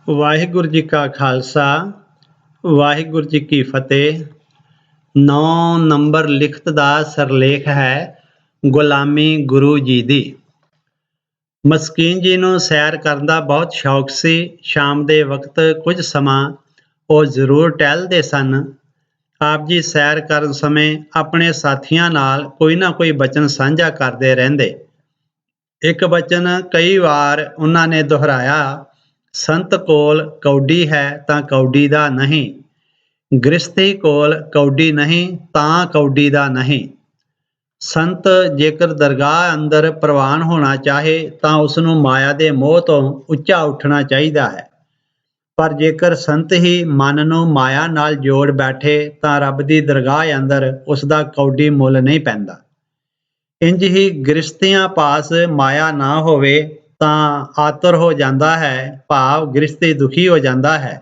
ਵਾਹਿਗੁਰੂ ਜੀ ਕਾ ਖਾਲਸਾ ਵਾਹਿਗੁਰੂ ਜੀ ਕੀ ਫਤਿਹ। 9 ਨੰਬਰ ਲਿਖਤ ਦਾ ਸਿਰਲੇਖ ਹੈ ਗੁਲਾਮੀ ਗੁਰੂ ਜੀ ਦੀ। ਮਸਕੀਨ ਜੀ ਨੂੰ ਸੈਰ ਕਰਨ ਦਾ ਬਹੁਤ ਸ਼ੌਕ ਸੀ। ਸ਼ਾਮ ਦੇ ਵਕਤ ਕੁਝ ਸਮਾਂ ਉਹ ਜ਼ਰੂਰ ਟਹਿਲਦੇ ਸਨ। ਆਪ ਜੀ ਸੈਰ ਕਰਨ ਸਮੇਂ ਆਪਣੇ ਸਾਥੀਆਂ ਨਾਲ ਕੋਈ ਨਾ ਕੋਈ ਬਚਨ ਸਾਂਝਾ ਕਰਦੇ ਰਹਿੰਦੇ। ਇੱਕ ਬਚਨ ਕਈ ਵਾਰ ਉਹਨਾਂ ਨੇ ਦੁਹਰਾਇਆ, ਸੰਤ ਕੋਲ ਕੌਡੀ ਹੈ ਤਾਂ ਕੌਡੀ ਦਾ ਨਹੀਂ, ਗ੍ਰਸਤੀ ਕੋਲ ਕੌਡੀ ਨਹੀਂ ਤਾਂ ਕੌਡੀ ਦਾ ਨਹੀਂ। ਸੰਤ ਜੇਕਰ ਦਰਗਾਹ ਅੰਦਰ ਪ੍ਰਵਾਨ ਹੋਣਾ ਚਾਹੇ ਤਾਂ ਉਸ ਨੂੰ ਮਾਇਆ ਦੇ ਮੋਹ ਤੋਂ ਉੱਚਾ ਉੱਠਣਾ ਚਾਹੀਦਾ ਹੈ, ਪਰ ਜੇਕਰ ਸੰਤ ਹੀ ਮਨ ਨੂੰ ਮਾਇਆ ਨਾਲ ਜੋੜ ਬੈਠੇ ਤਾਂ ਰੱਬ ਦੀ ਦਰਗਾਹ ਅੰਦਰ ਉਸ ਦਾ ਕੌਡੀ ਮੁੱਲ ਨਹੀਂ ਪੈਂਦਾ। ਇੰਜ ਹੀ ਗ੍ਰਸਤੀਆਂ ਪਾਸ ਮਾਇਆ ਨਾ ਹੋਵੇ ਤਾਂ ਆਤੁਰ ਹੋ ਜਾਂਦਾ ਹੈ, ਭਾਵ ਗ੍ਰਸਤੀ ਦੁਖੀ ਹੋ ਜਾਂਦਾ ਹੈ।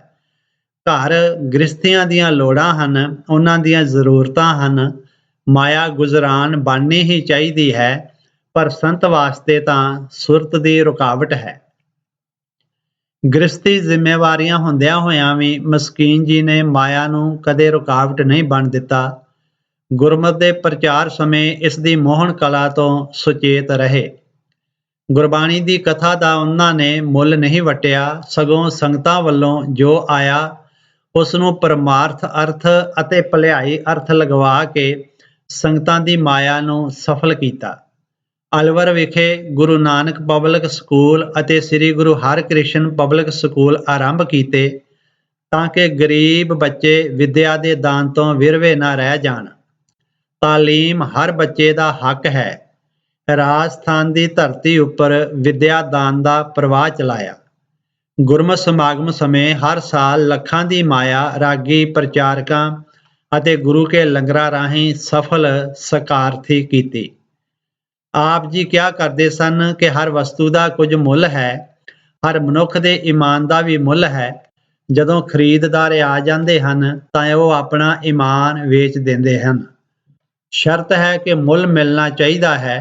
ਘਰ ਗ੍ਰਸਤੀਆਂ ਦੀਆਂ ਲੋੜਾਂ ਹਨ, ਉਹਨਾਂ ਦੀਆਂ ਜ਼ਰੂਰਤਾਂ ਹਨ। ਮਾਇਆ ਗੁਜ਼ਰਾਨ ਬਣਨੀ ਹੀ ਚਾਹੀਦੀ ਹੈ, ਪਰ ਸੰਤ ਵਾਸਤੇ ਤਾਂ ਸੁਰਤ ਦੀ ਰੁਕਾਵਟ ਹੈ। ਗ੍ਰਸਤੀ ਜ਼ਿੰਮੇਵਾਰੀਆਂ ਹੁੰਦਿਆਂ ਹੋਇਆਂ ਵੀ ਮਸਕੀਨ ਜੀ ਨੇ ਮਾਇਆ ਨੂੰ ਕਦੇ ਰੁਕਾਵਟ ਨਹੀਂ ਬਣ ਦਿੱਤਾ। ਗੁਰਮਤਿ ਦੇ ਪ੍ਰਚਾਰ ਸਮੇਂ ਇਸ ਦੀ ਮੋਹਨ ਕਲਾ ਤੋਂ ਸੁਚੇਤ ਰਹੇ। ਗੁਰਬਾਣੀ ਦੀ ਕਥਾ ਦਾ ਉਹਨਾਂ ਨੇ ਮੁੱਲ ਨਹੀਂ ਵਟਿਆ, ਸਗੋਂ ਸੰਗਤਾਂ ਵੱਲੋਂ ਜੋ ਆਇਆ ਉਸ ਨੂੰ ਪਰਮਾਰਥ ਅਰਥ ਅਤੇ ਭਲਾਈ ਅਰਥ ਲਗਵਾ ਕੇ ਸੰਗਤਾਂ ਦੀ ਮਾਇਆ ਨੂੰ ਸਫਲ ਕੀਤਾ। ਅਲਵਰ ਵਿਖੇ ਗੁਰੂ ਨਾਨਕ ਪਬਲਿਕ ਸਕੂਲ ਅਤੇ ਸ੍ਰੀ ਗੁਰੂ ਹਰਕ੍ਰਿਸ਼ਨ ਪਬਲਿਕ ਸਕੂਲ ਆਰੰਭ ਕੀਤੇ ਤਾਂ ਕਿ ਗਰੀਬ ਬੱਚੇ ਵਿਦਿਆ ਦੇ ਦਾਨ ਤੋਂ ਵਿਰਵੇ ਨਾ ਰਹਿ ਜਾਣ। ਤਾਲੀਮ ਹਰ ਬੱਚੇ ਦਾ ਹੱਕ ਹੈ। ਰਾਜਸਥਾਨ ਦੀ ਧਰਤੀ ਉੱਪਰ ਵਿਦਿਆ ਦਾਨ ਦਾ ਪ੍ਰਵਾਹ ਚਲਾਇਆ। ਗੁਰਮਤਿ ਸਮਾਗਮ ਸਮੇਂ ਹਰ ਸਾਲ ਲੱਖਾਂ ਦੀ ਮਾਇਆ ਰਾਗੀ ਪ੍ਰਚਾਰਕਾਂ ਅਤੇ ਗੁਰੂ ਕੇ ਲੰਗਰਾਂ ਰਾਹੀਂ ਸਫਲ ਸਕਾਰਥੀ ਕੀਤੀ। ਆਪ ਜੀ ਕਿਹਾ ਕਰਦੇ ਸਨ ਕਿ ਹਰ ਵਸਤੂ ਦਾ ਕੁਝ ਮੁੱਲ ਹੈ, ਹਰ ਮਨੁੱਖ ਦੇ ਈਮਾਨ ਦਾ ਵੀ ਮੁੱਲ ਹੈ। ਜਦੋਂ ਖਰੀਦਦਾਰ ਆ ਜਾਂਦੇ ਹਨ ਤਾਂ ਉਹ ਆਪਣਾ ਈਮਾਨ ਵੇਚ ਦਿੰਦੇ ਹਨ। ਸ਼ਰਤ ਹੈ ਕਿ ਮੁੱਲ ਮਿਲਣਾ ਚਾਹੀਦਾ ਹੈ।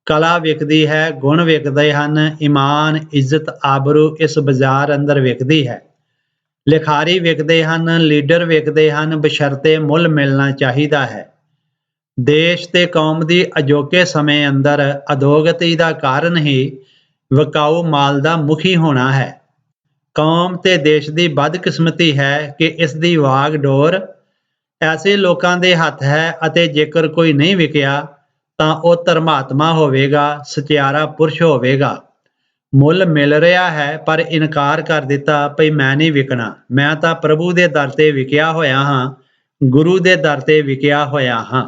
ਕਲਾ ਵਿਕਦੀ ਹੈ, ਗੁਣ ਵਿਕਦੇ ਹਨ, ਈਮਾਨ, ਇੱਜ਼ਤ, ਆਬਰੂ ਇਸ ਬਾਜ਼ਾਰ ਅੰਦਰ ਵਿਕਦੀ ਹੈ। ਲਿਖਾਰੀ ਵਿਕਦੇ ਹਨ, ਲੀਡਰ ਵਿਕਦੇ ਹਨ, ਬਸ਼ਰਤੇ ਮੁੱਲ ਮਿਲਣਾ ਚਾਹੀਦਾ ਹੈ। ਦੇਸ਼ ਤੇ ਕੌਮ ਦੀ ਅਜੋਕੇ ਸਮੇਂ ਅੰਦਰ ਅਧੋਗਤੀ ਦਾ ਕਾਰਨ ਹੀ ਵਿਕਾਊ ਮਾਲ ਦਾ ਮੁਖੀ ਹੋਣਾ ਹੈ। ਕੌਮ ਤੇ ਦੇਸ਼ ਦੀ ਬਦਕਿਸਮਤੀ ਹੈ ਕਿ ਇਸ ਦੀ ਵਾਗਡੋਰ ਐਸੇ ਲੋਕਾਂ ਦੇ ਹੱਥ ਹੈ ਅਤੇ ਜੇਕਰ ਕੋਈ ਨਹੀਂ ਵਿਕਿਆ ਤਾਂ ਉਹ ਧਰਮਾਤਮਾ ਹੋਵੇਗਾ, ਸਚਿਆਰਾ ਪੁਰਸ਼ ਹੋਵੇਗਾ। ਮੁੱਲ ਮਿਲ ਰਿਹਾ ਹੈ ਪਰ ਇਨਕਾਰ ਕਰ ਦਿੱਤਾ ਭਈ ਮੈਂ ਨਹੀਂ ਵਿਕਣਾ, ਮੈਂ ਤਾਂ ਪ੍ਰਭੂ ਦੇ ਦਰ ਤੇ ਵਿਕਿਆ ਹੋਇਆ ਹਾਂ, ਗੁਰੂ ਦੇ ਦਰ ਤੇ ਵਿਕਿਆ ਹੋਇਆ ਹਾਂ।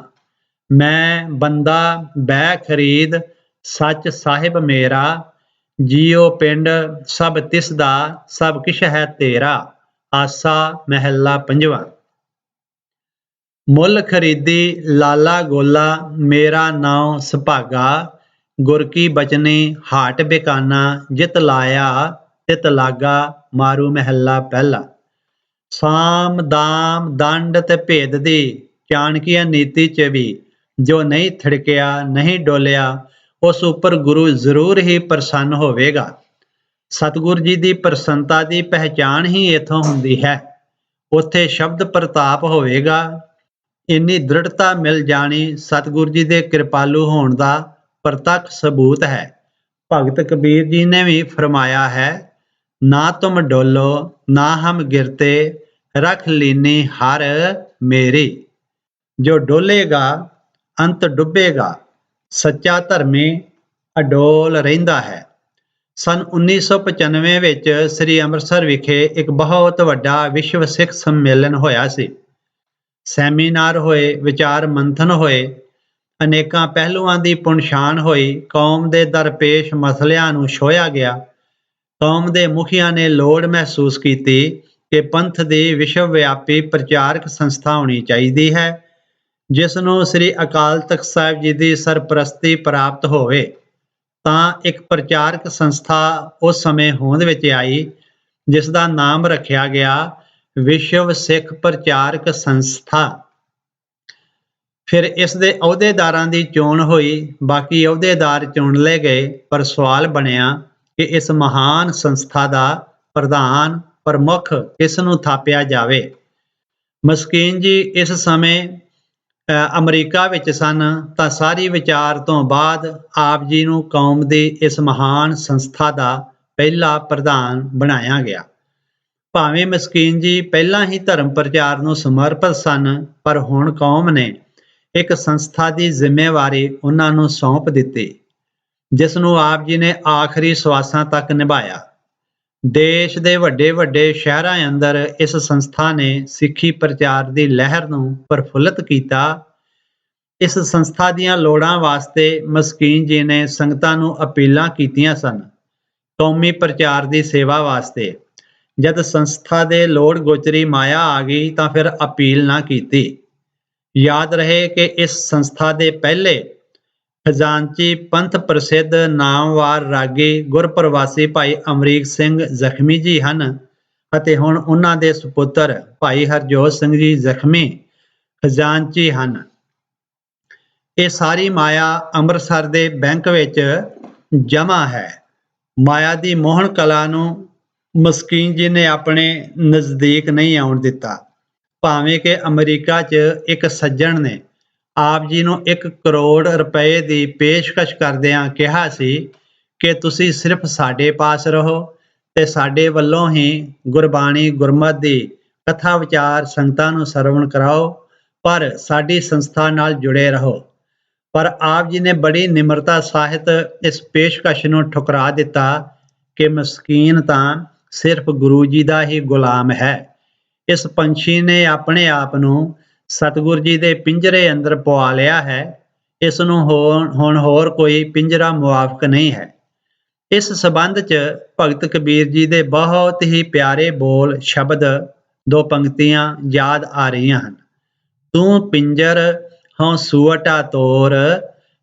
ਮੈਂ ਬੰਦਾ ਬਹਿ ਖਰੀਦ ਸੱਚ ਸਾਹਿਬ ਮੇਰਾ, ਜੀਓ ਪਿੰਡ ਸਭ ਤਿਸ ਦਾ, ਸਭ ਕਿਛ ਹੈ ਤੇਰਾ। ਆਸਾ ਮਹਿਲਾ ਪੰਜਵਾਂ। ਮੁੱਲ ਖਰੀਦੀ ਲਾਲਾ ਗੋਲਾ, ਮੇਰਾ ਨਾਉ ਸੁਭਾਗਾ, ਗੁਰ ਕੀ ਬਚਨੀ ਹਾਟ ਬਿਕਾਨਾ, ਜਿਤ ਲਾਇਆ ਤਿਤ ਲਾਗਾ। ਮਾਰੂ ਮਹਿਲਾ ਪਹਿਲਾ। ਸਾਮ ਦਾਮ ਦੰਡ ਤੇ ਭੇਦ ਦੀ ਚਾਣਕੀਆ ਨੀਤੀ ਚ ਵੀ ਜੋ ਨਹੀਂ ਥਿੜਕਿਆ, ਨਹੀਂ ਡੋਲਿਆ, ਉਸ ਉੱਪਰ ਗੁਰੂ ਜ਼ਰੂਰ ਹੀ ਪ੍ਰਸੰਨ ਹੋਵੇਗਾ। ਸਤਿਗੁਰ ਜੀ ਦੀ ਪ੍ਰਸੰਨਤਾ ਦੀ ਪਹਿਚਾਣ ਹੀ ਇੱਥੋਂ ਹੁੰਦੀ ਹੈ। ਉੱਥੇ ਸ਼ਬਦ ਪ੍ਰਤਾਪ ਹੋਵੇਗਾ। ਇੰਨੀ ਦ੍ਰਿੜਤਾ ਮਿਲ ਜਾਣੀ ਸਤਿਗੁਰ ਜੀ ਦੇ ਕਿਰਪਾਲੂ ਹੋਣ ਦਾ ਪ੍ਰਤੱਖ ਸਬੂਤ ਹੈ। ਭਗਤ ਕਬੀਰ ਜੀ ਨੇ ਵੀ ਫਰਮਾਇਆ ਹੈ, ਨਾ ਤੁਮ ਡੋਲੋ ਨਾ ਹਮ ਗਿਰਤੇ, ਰੱਖ ਲੀਨੀ ਹਰ ਮੇਰੀ। ਜੋ ਡੋਲੇਗਾ ਅੰਤ ਡੁੱਬੇਗਾ। ਸੱਚਾ ਧਰਮੀ ਅਡੋਲ ਰਹਿੰਦਾ ਹੈ। ਸੰਨ 1995 ਵਿੱਚ ਸ੍ਰੀ ਅੰਮ੍ਰਿਤਸਰ ਵਿਖੇ ਇੱਕ ਬਹੁਤ ਵੱਡਾ ਵਿਸ਼ਵ ਸਿੱਖ ਸੰਮੇਲਨ ਹੋਇਆ ਸੀ। ਸੈਮੀਨਾਰ ਹੋਏ, ਵਿਚਾਰ ਮੰਥਨ ਹੋਏ, ਅਨੇਕਾਂ ਪਹਿਲੂਆਂ ਦੀ ਪੁਣਛਾਣ ਹੋਈ, ਕੌਮ ਦੇ ਦਰਪੇਸ਼ ਮਸਲਿਆਂ ਨੂੰ ਛੋਹਿਆ ਗਿਆ। ਕੌਮ ਦੇ ਮੁਖੀਆਂ ਨੇ ਲੋੜ ਮਹਿਸੂਸ ਕੀਤੀ ਕਿ ਪੰਥ ਦੀ ਵਿਸ਼ਵ ਵਿਆਪੀ ਪ੍ਰਚਾਰਕ ਸੰਸਥਾ ਹੋਣੀ ਚਾਹੀਦੀ ਹੈ, ਜਿਸ ਨੂੰ ਸ੍ਰੀ ਅਕਾਲ ਤਖਤ ਸਾਹਿਬ ਜੀ ਦੀ ਸਰਪ੍ਰਸਤੀ ਪ੍ਰਾਪਤ ਹੋਵੇ। ਤਾਂ ਇੱਕ ਪ੍ਰਚਾਰਕ ਸੰਸਥਾ ਉਸ ਸਮੇਂ ਹੋਂਦ ਵਿੱਚ ਆਈ, ਜਿਸ ਦਾ ਨਾਮ ਰੱਖਿਆ ਗਿਆ ਵਿਸ਼ਵ ਸਿੱਖ ਪ੍ਰਚਾਰਕ ਸੰਸਥਾ। ਫਿਰ ਇਸ ਦੇ ਅਹੁਦੇਦਾਰਾਂ ਦੀ ਚੋਣ ਹੋਈ। ਬਾਕੀ ਅਹੁਦੇਦਾਰ ਚੁਣ ਲਏ ਗਏ, ਪਰ ਸਵਾਲ ਬਣਿਆ ਕਿ ਇਸ ਮਹਾਨ ਸੰਸਥਾ ਦਾ ਪ੍ਰਧਾਨ ਪ੍ਰਮੁੱਖ ਕਿਸ ਨੂੰ ਥਾਪਿਆ ਜਾਵੇ। ਮਸਕੀਨ ਜੀ ਇਸ ਸਮੇਂ ਅਮਰੀਕਾ ਵਿੱਚ ਸਨ ਤਾਂ ਸਾਰੀ ਵਿਚਾਰ ਤੋਂ ਬਾਅਦ ਆਪ ਜੀ ਨੂੰ ਕੌਮ ਦੀ ਇਸ ਮਹਾਨ ਸੰਸਥਾ ਦਾ ਪਹਿਲਾ ਪ੍ਰਧਾਨ ਬਣਾਇਆ ਗਿਆ। ਭਾਵੇਂ ਮਸਕੀਨ ਜੀ ਪਹਿਲਾਂ ਹੀ ਧਰਮ ਪ੍ਰਚਾਰ ਨੂੰ ਸਮਰਪਿਤ ਸਨ, ਪਰ ਹੁਣ ਕੌਮ ਨੇ ਇੱਕ ਸੰਸਥਾ ਦੀ ਜ਼ਿੰਮੇਵਾਰੀ ਉਹਨਾਂ ਨੂੰ ਸੌਂਪ ਦਿੱਤੀ, ਜਿਸ ਨੂੰ ਆਪ ਜੀ ਨੇ ਆਖਰੀ ਸਵਾਸਾਂ ਤੱਕ ਨਿਭਾਇਆ। ਦੇਸ਼ ਦੇ ਵੱਡੇ ਵੱਡੇ ਸ਼ਹਿਰਾਂ ਅੰਦਰ ਇਸ ਸੰਸਥਾ ਨੇ ਸਿੱਖੀ ਪ੍ਰਚਾਰ ਦੀ ਲਹਿਰ ਨੂੰ ਪ੍ਰਫੁੱਲਤ ਕੀਤਾ। ਇਸ ਸੰਸਥਾ ਦੀਆਂ ਲੋੜਾਂ ਵਾਸਤੇ ਮਸਕੀਨ ਜੀ ਨੇ ਸੰਗਤਾਂ ਨੂੰ ਅਪੀਲਾਂ ਕੀਤੀਆਂ ਸਨ, ਕੌਮੀ ਪ੍ਰਚਾਰ ਦੀ ਸੇਵਾ ਵਾਸਤੇ। ਜਦ ਸੰਸਥਾ ਦੇ ਲੋੜ ਗੋਚਰੀ ਮਾਇਆ ਆ ਗਈ ਤਾਂ ਫਿਰ ਅਪੀਲ ਨਾ ਕੀਤੀ। ਯਾਦ ਰਹੇ ਕਿ ਇਸ ਸੰਸਥਾ ਦੇ ਪਹਿਲੇ ਖਜ਼ਾਨਚੀ ਪੰਥ ਪ੍ਰਸਿੱਧ ਨਾਮਵਾਰ ਰਾਗੀ ਗੁਰਪ੍ਰਵਾਸੀ ਭਾਈ ਅਮਰੀਕ ਸਿੰਘ ਜ਼ਖਮੀ ਜੀ ਹਨ ਅਤੇ ਹੁਣ ਉਹਨਾਂ ਦੇ ਸੁਪੁੱਤਰ ਭਾਈ ਹਰਜੋਤ ਸਿੰਘ ਜੀ ਜ਼ਖਮੀ ਖਜ਼ਾਨਚੀ ਹਨ। ਇਹ ਸਾਰੀ ਮਾਇਆ ਅੰਮ੍ਰਿਤਸਰ ਦੇ ਬੈਂਕ ਵਿੱਚ ਜਮ੍ਹਾਂ ਹੈ। ਮਾਇਆ ਦੀ ਮੋਹਨ ਕਲਾ ਨੂੰ ਮਸਕੀਨ ਜੀ ਨੇ ਆਪਣੇ ਨਜ਼ਦੀਕ ਨਹੀਂ ਆਉਣ ਦਿੱਤਾ। ਭਾਵੇਂ ਕਿ ਅਮਰੀਕਾ 'ਚ ਇੱਕ ਸੱਜਣ ਨੇ ਆਪ ਜੀ ਨੂੰ 1 ਕਰੋੜ ਰੁਪਏ ਦੀ ਪੇਸ਼ਕਸ਼ ਕਰਦਿਆਂ ਕਿਹਾ ਸੀ ਕਿ ਤੁਸੀਂ ਸਿਰਫ ਸਾਡੇ ਪਾਸ ਰਹੋ ਤੇ ਸਾਡੇ ਵੱਲੋਂ ਹੀ ਗੁਰਬਾਣੀ ਗੁਰਮਤਿ ਦੀ ਕਥਾ ਵਿਚਾਰ ਸੰਗਤਾਂ ਨੂੰ ਸਰਵਣ ਕਰਾਓ, ਪਰ ਸਾਡੀ ਸੰਸਥਾ ਨਾਲ ਜੁੜੇ ਰਹੋ। ਪਰ ਆਪ ਜੀ ਨੇ ਬੜੀ ਨਿਮਰਤਾ ਸਾਹਿਤ ਇਸ ਪੇਸ਼ਕਸ਼ ਨੂੰ ਠੁਕਰਾ ਦਿੱਤਾ ਕਿ ਮਸਕੀਨ ਤਾਂ ਸਿਰਫ ਗੁਰੂ ਜੀ ਦਾ ਹੀ ਗੁਲਾਮ ਹੈ। ਇਸ ਪੰਛੀ ਨੇ ਆਪਣੇ ਆਪ ਨੂੰ ਸਤਿਗੁਰ ਜੀ ਦੇ ਪਿੰਜਰੇ ਅੰਦਰ ਪਵਾ ਲਿਆ ਹੈ। ਇਸ ਨੂੰ ਹੁਣ ਹੋਰ ਕੋਈ ਪਿੰਜਰਾ ਮੁਆਫਕ ਨਹੀਂ ਹੈ। ਇਸ ਸਬੰਧ 'ਚ ਭਗਤ ਕਬੀਰ ਜੀ ਦੇ ਬਹੁਤ ਹੀ ਪਿਆਰੇ ਬੋਲ ਸ਼ਬਦ 2 ਪੰਕਤੀਆਂ ਯਾਦ ਆ ਰਹੀਆਂ ਹਨ। ਤੂੰ ਪਿੰਜਰ ਹਉ ਸੂਅਟਾ ਤੋਰ,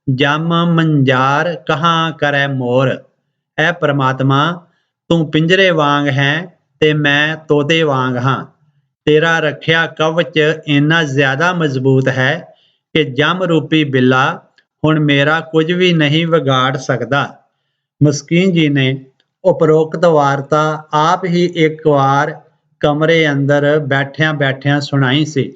ਜਮ ਮੰਜਾਰ ਕਹਾਂ ਕਰੈ ਮੋਰ। ਐ ਪ੍ਰਮਾਤਮਾ, ਤੂੰ ਪਿੰਜਰੇ ਵਾਂਗ ਹੈ ਤੇ ਮੈਂ ਤੋਤੇ ਵਾਂਗ ਹਾਂ। ਤੇਰਾ ਰੱਖਿਆ ਕਵਚ ਇੰਨਾ ਜ਼ਿਆਦਾ ਮਜ਼ਬੂਤ ਹੈ ਕਿ ਜਮ ਰੂਪੀ ਬਿੱਲਾ ਹੁਣ ਮੇਰਾ ਕੁਝ ਵੀ ਨਹੀਂ ਵਿਗਾੜ ਸਕਦਾ। ਮਸਕੀਨ ਜੀ ਨੇ ਉਪਰੋਕਤ ਵਾਰਤਾ ਆਪ ਹੀ ਇੱਕ ਵਾਰ ਕਮਰੇ ਅੰਦਰ ਬੈਠਿਆਂ ਬੈਠਿਆਂ ਸੁਣਾਈ ਸੀ।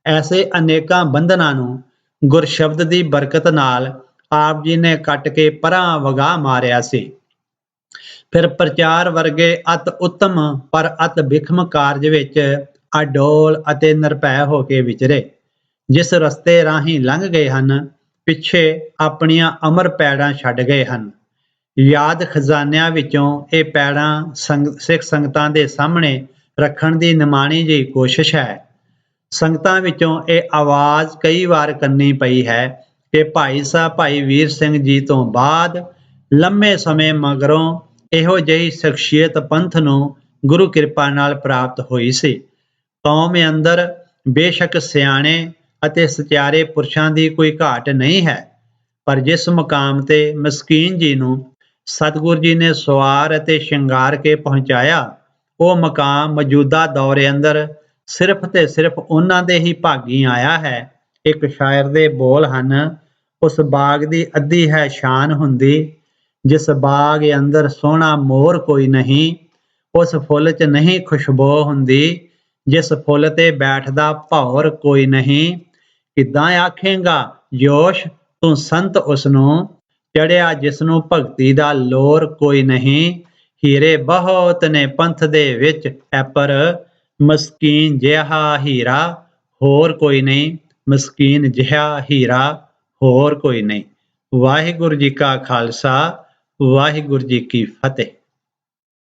ਐਸੇ ਅਨੇਕਾਂ ਬੰਧਨਾਂ ਨੂੰ ਗੁਰਸ਼ਬਦ ਦੀ ਬਰਕਤ ਨਾਲ ਆਪ ਜੀ ਨੇ ਕੱਟ ਕੇ ਪਰਾਂ ਵਗਾਹ ਮਾਰਿਆ ਸੀ। ਫਿਰ ਪ੍ਰਚਾਰ ਵਰਗੇ ਅਤ ਉੱਤਮ ਪਰ ਅਤ ਬਿਖਮ ਕਾਰਜ ਵਿੱਚ ਅਡੋਲ ਅਤੇ ਨਿਰਭੈ ਹੋ ਕੇ ਵਿਚਰੇ। ਜਿਸ ਰਸਤੇ ਰਾਹੀਂ ਲੰਘ ਗਏ ਹਨ, ਪਿੱਛੇ ਆਪਣੀਆਂ ਅਮਰ ਪੈੜਾਂ ਛੱਡ ਗਏ ਹਨ। ਯਾਦ ਖਜ਼ਾਨਿਆਂ ਵਿੱਚੋਂ ਇਹ ਪੈੜਾਂ ਸਿੱਖ ਸੰਗਤਾਂ ਦੇ ਸਾਹਮਣੇ ਰੱਖਣ ਦੀ ਨਿਮਾਣੀ ਜਿਹੀ ਕੋਸ਼ਿਸ਼ ਹੈ। ਸੰਗਤਾਂ ਵਿੱਚੋਂ ਇਹ ਆਵਾਜ਼ ਕਈ ਵਾਰ ਕੰਨੀ ਪਈ ਹੈ ਕਿ ਭਾਈ ਸਾਹਿਬ ਭਾਈ ਵੀਰ ਸਿੰਘ ਜੀ ਤੋਂ ਬਾਅਦ ਲੰਮੇ ਸਮੇਂ ਮਗਰੋਂ ਇਹੋ ਜਿਹੀ ਸ਼ਖਸੀਅਤ ਪੰਥ ਨੂੰ ਗੁਰੂ ਕਿਰਪਾ ਨਾਲ ਪ੍ਰਾਪਤ ਹੋਈ ਸੀ। ਕੌਮ ਅੰਦਰ ਬੇਸ਼ੱਕ ਸਿਆਣੇ ਅਤੇ ਸਚਿਆਰੇ ਪੁਰਸ਼ਾਂ ਦੀ ਕੋਈ ਘਾਟ ਨਹੀਂ ਹੈ, ਪਰ ਜਿਸ ਮੁਕਾਮ ਤੇ ਮਸਕੀਨ ਜੀ ਨੂੰ ਸਤਿਗੁਰ ਜੀ ਨੇ ਸਵਾਰ ਅਤੇ ਸ਼ਿੰਗਾਰ ਕੇ ਪਹੁੰਚਾਇਆ, ਉਹ ਮੁਕਾਮ ਮੌਜੂਦਾ ਦੌਰ ਅੰਦਰ ਸਿਰਫ ਤੇ ਸਿਰਫ ਉਹਨਾਂ ਦੇ ਹੀ ਭਾਗੀ ਆਇਆ ਹੈ। ਇੱਕ ਸ਼ਾਇਰ ਦੇ ਬੋਲ ਹਨ, ਉਸ ਬਾਗ ਦੀ ਅੱਧੀ ਹੈ ਸ਼ਾਨ ਹੁੰਦੀ, ਜਿਸ ਬਾਗ ਅੰਦਰ ਸੋਹਣਾ ਮੋਰ ਕੋਈ ਨਹੀਂ। ਉਸ ਫੁੱਲ 'ਚ ਨਹੀਂ ਖੁਸ਼ਬੂ ਹੁੰਦੀ, ਜਿਸ ਫੁੱਲ ਤੇ ਬੈਠਦਾ ਭੌਰ ਕੋਈ ਨਹੀਂ। ਕਿੱਦਾਂ ਆਖੇਂਗਾ ਜੋਸ਼ ਤੂੰ ਸੰਤ ਉਸਨੂੰ, ਚੜਿਆ ਜਿਸਨੂੰ ਭਗਤੀ ਦਾ ਲੋਰ ਕੋਈ ਨਹੀਂ। ਹੀਰੇ ਬਹੁਤ ਨੇ ਪੰਥ ਦੇ ਵਿੱਚ ਪਰ ਮਸਕੀਨ ਜਿਹਾ ਹੀਰਾ ਹੋਰ ਕੋਈ ਨਹੀਂ। ਮਸਕੀਨ ਜਿਹਾ ਹੀਰਾ ਹੋਰ ਕੋਈ ਨਹੀਂ। ਵਾਹਿਗੁਰੂ ਜੀ ਕਾ ਖਾਲਸਾ, ਵਾਹਿਗੁਰੂ ਜੀ ਕੀ ਫਤਿਹ।